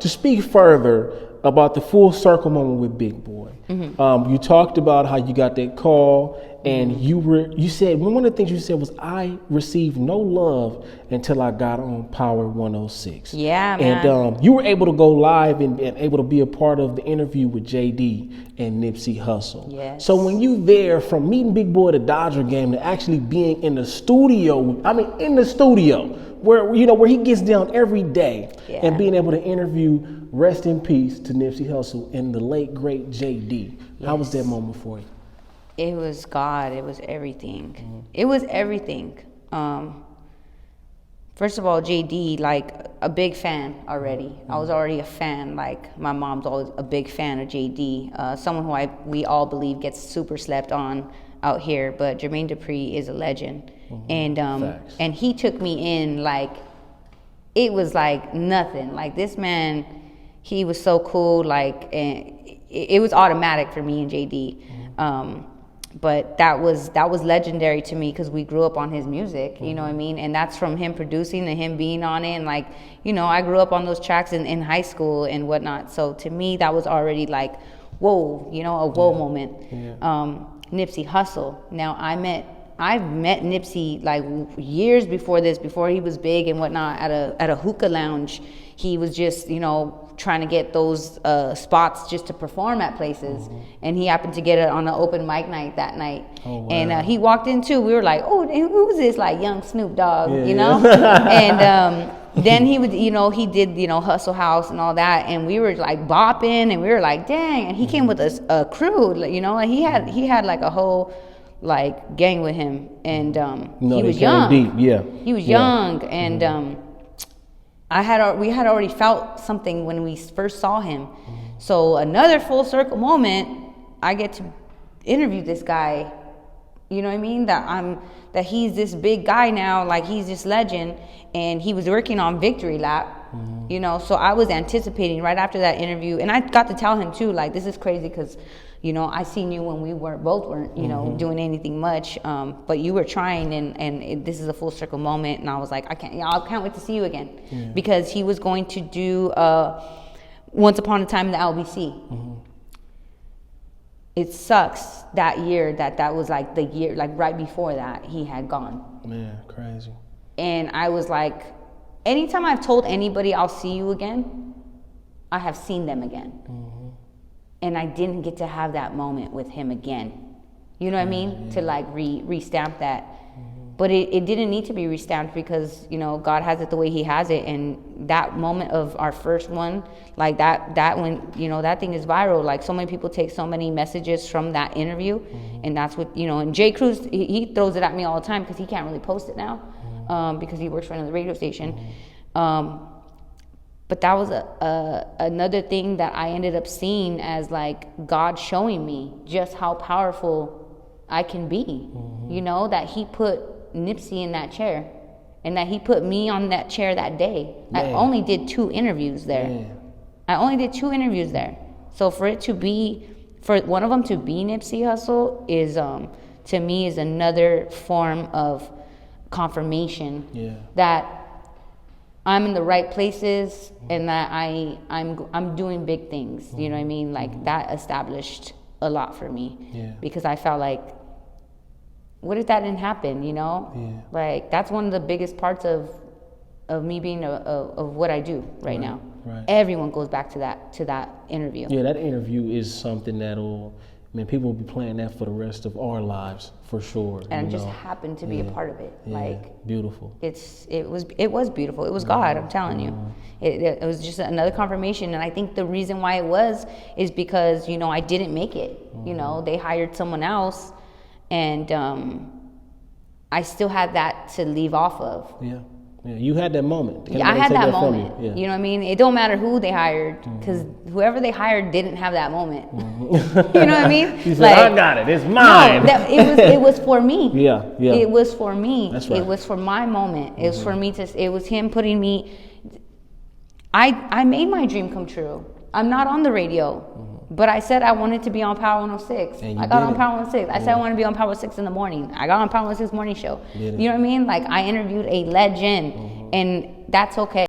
to speak further about the full circle moment with Big Boy. You talked about how you got that call, and you said one of the things you said was, I received no love until I got on Power 106. Yeah, man. And you were able to go live and able to be a part of the interview with JD and Nipsey Hussle. Yes. So when you there, from meeting Big Boy at the Dodger game to actually being in the studio, where where he gets down every day, and being able to interview, rest in peace to Nipsey Hussle and the late great JD. How was that moment for you? It was God. It was everything. It was everything. First of all, JD, like, a big fan already. I was already a fan. Like, my mom's always a big fan of JD. Someone who we all believe gets super slept on out here. But Jermaine Dupri is a legend. And he took me in like, it was like nothing. Like, this man, he was so cool. Like, and it was automatic for me and JD. But that was legendary to me because we grew up on his music, you know what I mean? And that's from him producing and him being on it. And like, I grew up on those tracks in high school and whatnot. So to me, that was already like, whoa, a whoa moment. Nipsey Hussle. Now I've met Nipsey like years before this, before he was big and whatnot, at a hookah lounge. He was just, trying to get those spots just to perform at places. And he happened to get it on an open mic night that night. Oh, wow. And he walked in too. We were like, oh, who was this, like, young Snoop Dogg, And then he would, he did, Hustle House and all that. And we were like bopping and we were like, dang. And he came with a crew, like, he had like a whole like gang with him. And he was young. Deep. He was young. And we had already felt something when we first saw him. So another full circle moment, I get to interview this guy, you know what I mean? That he's this big guy now, like, he's this legend, and he was working on Victory Lap, so I was anticipating right after that interview, and I got to tell him too, like, this is crazy because, I seen you when we weren't doing anything much, but you were trying, and this is a full circle moment, and I was like, I can't wait to see you again, because he was going to do Once Upon a Time in the LBC. It sucks that year that was like the year, like right before that he had gone. Man, crazy. And I was like, anytime I've told anybody I'll see you again, I have seen them again. And I didn't get to have that moment with him again. You know what I mean? To like restamp that. But it didn't need to be restamped because, God has it the way he has it. And that moment of our first one, like that when, that thing is viral. Like, so many people take so many messages from that interview. And that's what, and Jay Cruz, he throws it at me all the time because he can't really post it now because he works for another radio station. But that was another thing that I ended up seeing as like God showing me just how powerful I can be. That he put Nipsey in that chair and that he put me on that chair that day. Man. I only did 2 interviews there. So for one of them to be Nipsey Hussle is to me is another form of confirmation that I'm in the right places and that I'm doing big things. You know what I mean? Like, that established a lot for me because I felt like, what if that didn't happen? Like, that's one of the biggest parts of me being of what I do right now. Right. Everyone goes back to that interview. Yeah, that interview is something people will be playing that for the rest of our lives for sure. And I just happened to be a part of it. Like, beautiful. It was beautiful. It was God. I'm telling you. It was just another confirmation. And I think the reason why it is because I didn't make it. They hired someone else. And I still had that to leave off of. Yeah, you had that moment. I had that moment. You know what I mean? It don't matter who they hired, because whoever they hired didn't have that moment. You know what I mean? He said, I got it. It's mine. No, it was for me. Yeah. It was for me. That's right. It was for my moment. It was for me it was him putting me. I made my dream come true. I'm not on the radio. But I said I wanted to be on Power 106. I got on Power 106. I said I wanted to be on Power 106 in the morning. I got on Power 106 morning show. You know what I mean? Like, I interviewed a legend, and that's okay.